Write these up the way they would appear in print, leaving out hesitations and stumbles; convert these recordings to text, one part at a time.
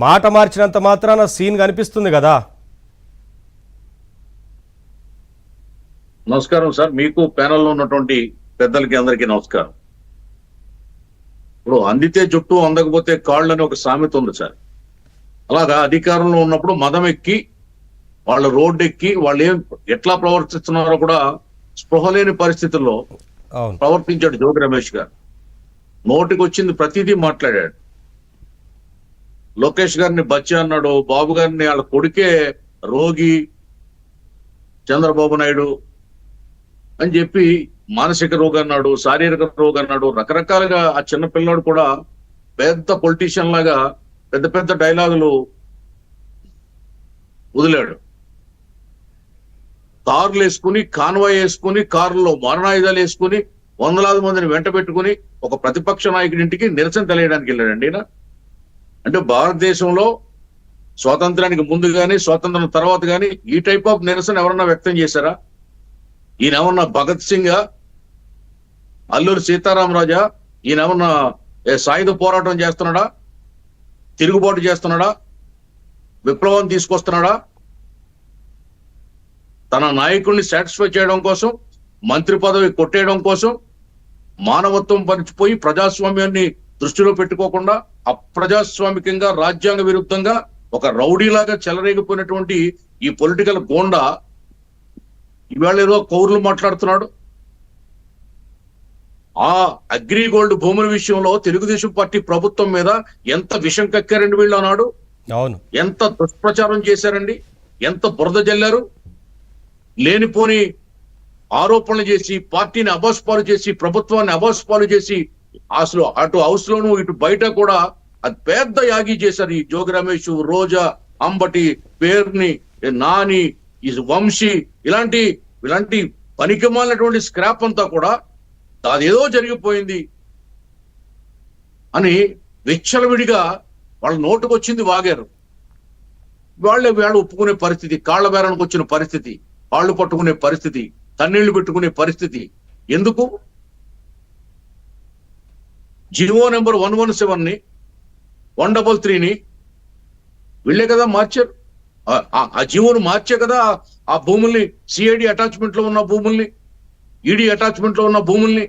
మాట మార్చినంత మాత్రాన సీన్ కనిపిస్తుంది కదా. నమస్కారం సార్, మీకు ప్యానెల్లో ఉన్నటువంటి పెద్దలకి అందరికీ నమస్కారం. ఇప్పుడు అందితే జుట్టు అందకపోతే కాళ్ళు అని ఒక సామెత ఉంది సార్. అలాగా అధికారంలో ఉన్నప్పుడు మదం ఎక్కి వాళ్ళ రోడ్డు ఎక్కి వాళ్ళు ఎట్లా ప్రవర్తిస్తున్నారో కూడా స్పృహ లేని పరిస్థితుల్లో ప్రవర్తించాడు జోగి రమేష్ గారు. నోటికి వచ్చింది ప్రతిదీ మాట్లాడాడు. లోకేష్ గారిని బచ్చా అన్నాడు, బాబు గారిని వాళ్ళ కొడుకే రోగి, చంద్రబాబు నాయుడు అని చెప్పి మానసిక రోగం అన్నాడు, శారీరక రోగం అన్నాడు. రకరకాలుగా ఆ చిన్న పిల్లాడు కూడా పెద్ద పొలిటీషియన్ లాగా పెద్ద పెద్ద డైలాగులు వదిలాడు. కార్లు వేసుకుని, కాన్వాయ్ వేసుకుని, కారులో మరణాయుధాలు వేసుకుని, వందలాది మందిని వెంట పెట్టుకుని ఒక ప్రతిపక్ష నాయకుడింటికి నిరసన తెలియడానికి వెళ్ళాడండి ఈయన. అంటే భారతదేశంలో స్వాతంత్రానికి ముందు కానీ స్వాతంత్రం తర్వాత కానీ ఈ టైప్ ఆఫ్ నిరసన ఎవరన్నా వ్యక్తం చేశారా? ఈయన ఏమన్నా భగత్ సింగ్, అల్లూరి సీతారామరాజా? ఈయన ఏమన్నా సాయుధ పోరాటం చేస్తున్నాడా? తిరుగుబాటు చేస్తున్నాడా? విప్లవం తీసుకొస్తున్నాడా? తన నాయకుడిని సాటిస్ఫై చేయడం కోసం, మంత్రి పదవి కొట్టేయడం కోసం మానవత్వం పరిచిపోయి ప్రజాస్వామ్యాన్ని దృష్టిలో పెట్టుకోకుండా అప్రజాస్వామికంగా రాజ్యాంగ విరుద్ధంగా ఒక రౌడీలాగా చెలరేగిపోయినటువంటి ఈ పొలిటికల్ గోండా ఇవాళ ఏదో కౌరులు మాట్లాడుతున్నాడు. ఆ అగ్రిగోల్డ్ భూముల విషయంలో తెలుగుదేశం పార్టీ ప్రభుత్వం మీద ఎంత విషం కక్కారండి వీళ్ళు అన్నాడు. అవును, ఎంత దుష్ప్రచారం చేశారండి, ఎంత బురద జల్లారు. లేనిపోని ఆరోపణలు చేసి పార్టీని అబాస్పాలు చేసి ప్రభుత్వాన్ని అబాస్పాలు చేసి అసలు అటు హౌస్ లోను ఇటు బయట కూడా అది పెద్ద యాగి చేశారు. ఈ జోగి రమేష్, రోజా, అంబటి, పేర్ని, నాని, ఈ వంశీ ఇలాంటి పనికిమాలినటువంటి స్క్రాప్ అంతా కూడా అదేదో జరిగిపోయింది అని విచ్చలవిడిగా వాళ్ళ నోటుకు వచ్చింది వాగారు. వాళ్ళు ఒప్పుకునే పరిస్థితి, కాళ్ల బేరానికి వచ్చిన పరిస్థితి, కాళ్ళు పట్టుకునే పరిస్థితి, కన్నీళ్లు పెట్టుకునే పరిస్థితి. ఎందుకు? జివో నెంబర్ 117ని 133ని వీళ్ళే కదా మార్చారు. ఆ జివోను మార్చే కదా ఆ భూముల్ని, సిఐడి అటాచ్మెంట్ లో ఉన్న భూముల్ని, ఈడీ అటాచ్మెంట్ లో ఉన్న భూముల్ని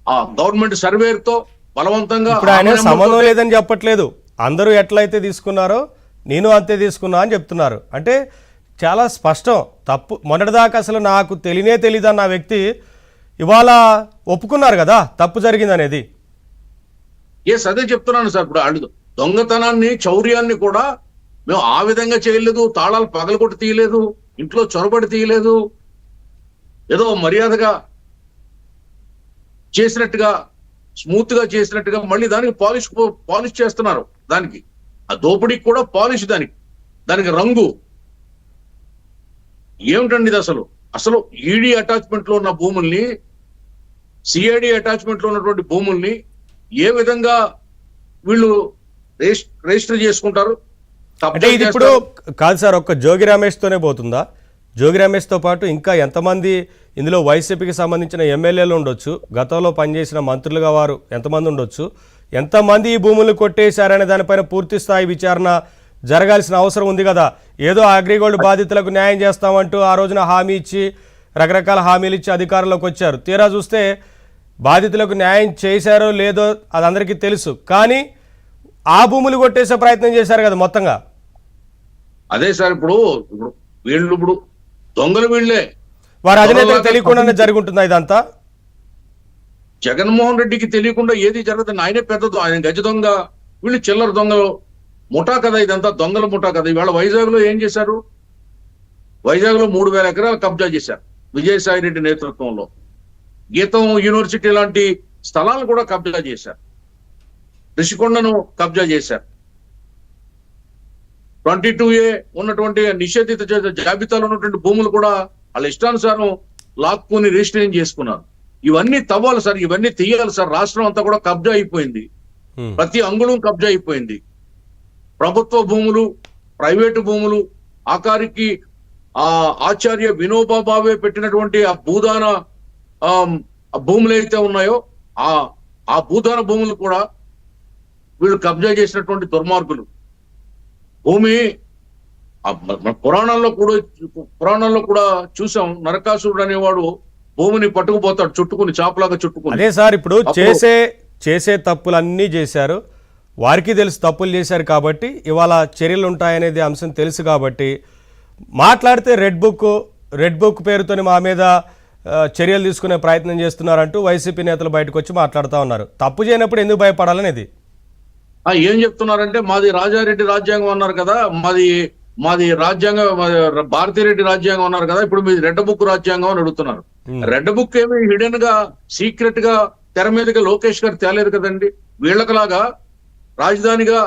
ఆ గవర్నమెంట్ సర్వేర్ తో బలవంతంగా. ఇప్పుడు ఆయన సంబంధం లేదని చెప్పట్లేదు, అందరూ ఎట్లయితే తీసుకున్నారో నేను అంతే తీసుకున్నా అని చెప్తున్నారు. అంటే చాలా స్పష్టం తప్పు. మొన్నటిదాకా అసలు నాకు తెలీదన్న వ్యక్తి ఇవాళ ఒప్పుకున్నారు కదా తప్పు జరిగిందనేది. అదే చెప్తున్నాను సార్. ఇప్పుడు వాళ్ళు దొంగతనాన్ని, చౌర్యాన్ని కూడా మేము ఆ విధంగా చేయలేదు, తాళాలు పగలగొట్టి తీయలేదు, ఇంట్లో చొరబడి తీయలేదు, ఏదో మర్యాదగా చేసినట్టుగా, స్మూత్ గా చేసినట్టుగా మళ్ళీ దానికి పాలిష్ చేస్తున్నారు. దానికి ఆ దోపిడీకి కూడా పాలిష్, దానికి రంగు ఏమిటండి ఇది? అసలు ఈడీ అటాచ్మెంట్ లో ఉన్న భూముల్ని, సిఐడి అటాచ్మెంట్ లో ఉన్నటువంటి భూముల్ని ఏ విధంగా వీళ్ళు రిజిస్టర్ చేసుకుంటారు? అంటే ఇది ఇప్పుడు కాదు సార్, ఒక్క జోగి రమేష్ తోనే పోతుందా? జోగి రమేష్ తో పాటు ఇంకా ఎంతమంది ఇందులో వైసీపీకి సంబంధించిన ఎమ్మెల్యేలు ఉండొచ్చు, గతంలో పనిచేసిన మంత్రులుగా వారు ఎంతమంది ఉండొచ్చు, ఎంతమంది ఈ భూములు కొట్టేశారనే దానిపైన పూర్తి స్థాయి విచారణ జరగాల్సిన అవసరం ఉంది కదా. ఏదో అగ్రిగోల్డ్ బాధితులకు న్యాయం చేస్తామంటూ ఆ రోజున హామీ ఇచ్చి, రకరకాల హామీలు ఇచ్చి అధికారంలోకి వచ్చారు. తీరా చూస్తే బాధితులకు న్యాయం చేశారో లేదో అది అందరికీ తెలుసు, కానీ ఆ భూములు కొట్టేసే ప్రయత్నం చేశారు కదా మొత్తంగా. అదే సార్, ఇప్పుడు వీళ్ళు దొంగలు, వీళ్ళే వారి అధినేతకు తెలియకుండానే జరుగుతుందా ఇదంతా? జగన్మోహన్ రెడ్డికి తెలియకుండా ఏది జరగదు. ఆయనే పెద్ద, ఆయన గజ దొంగ, వీళ్ళు చిల్లర దొంగలు ముఠా కదా. ఇదంతా దొంగల ముఠా కదా. ఇవాళ వైజాగ్ లో ఏం చేశారు? వైజాగ్ లో 3000 ఎకరాలు కబ్జా చేశారు విజయసాయి రెడ్డి నేతృత్వంలో. గీతం యూనివర్సిటీ లాంటి స్థలాలను కూడా కబ్జా చేశారు. రిషికొండను కబ్జా చేశారు. 22A ఉన్నటువంటి నిషేధిత జాబితాలో ఉన్నటువంటి భూములు కూడా వాళ్ళ ఇష్టానుసారం లాక్కుని రిజిస్ట్రేషన్ చేసుకున్నారు. ఇవన్నీ తవ్వాలి సార్, ఇవన్నీ తీయాలి సార్. రాష్ట్రం అంతా కూడా కబ్జా అయిపోయింది, ప్రతి అంగుళం కబ్జా అయిపోయింది. ప్రభుత్వ భూములు, ప్రైవేటు భూములు, ఆఖరికి ఆచార్య వినోబా భావే పెట్టినటువంటి ఆ భూదాన భూములు అయితే ఉన్నాయో ఆ భూదాన భూములు కూడా వీళ్ళు కబ్జా చేసినటువంటి దుర్మార్గులు. భూమి మన పురాణాల్లో కూడా చూసాం, నరకాసురుడు అనేవాడు భూమిని పట్టుకుపోతాడు చుట్టుకుని, చాపలాగా చుట్టుకుని. అదే సార్, ఇప్పుడు చేసే తప్పులన్నీ చేశారు, వారికి తెలుసు తప్పులు చేశారు కాబట్టి ఇవాళ చర్యలు ఉంటాయనేది అంశం తెలుసు కాబట్టి మాట్లాడితే రెడ్ బుక్ పేరుతోని మా మీద చర్యలు తీసుకునే ప్రయత్నం చేస్తున్నారంటూ వైసీపీ నేతలు బయటకు వచ్చి మాట్లాడుతూ ఉన్నారు. తప్పు చేయనప్పుడు ఎందుకు భయపడాలనేది. ఏం చెప్తున్నారంటే మాది రాజారెడ్డి రాజ్యాంగం అన్నారు కదా, మాది రాజ్యాంగం, భారతిరెడ్డి రాజ్యాంగం అన్నారు కదా, ఇప్పుడు మీది రెడ్ బుక్ రాజ్యాంగం అని అడుగుతున్నారు. రెడ్ బుక్ ఏమి హిడెన్ గా సీక్రెట్ గా తెర మీదుగా లోకేష్ గారు తేలేదు కదండి. వీళ్ళకలాగా రాజధానిగా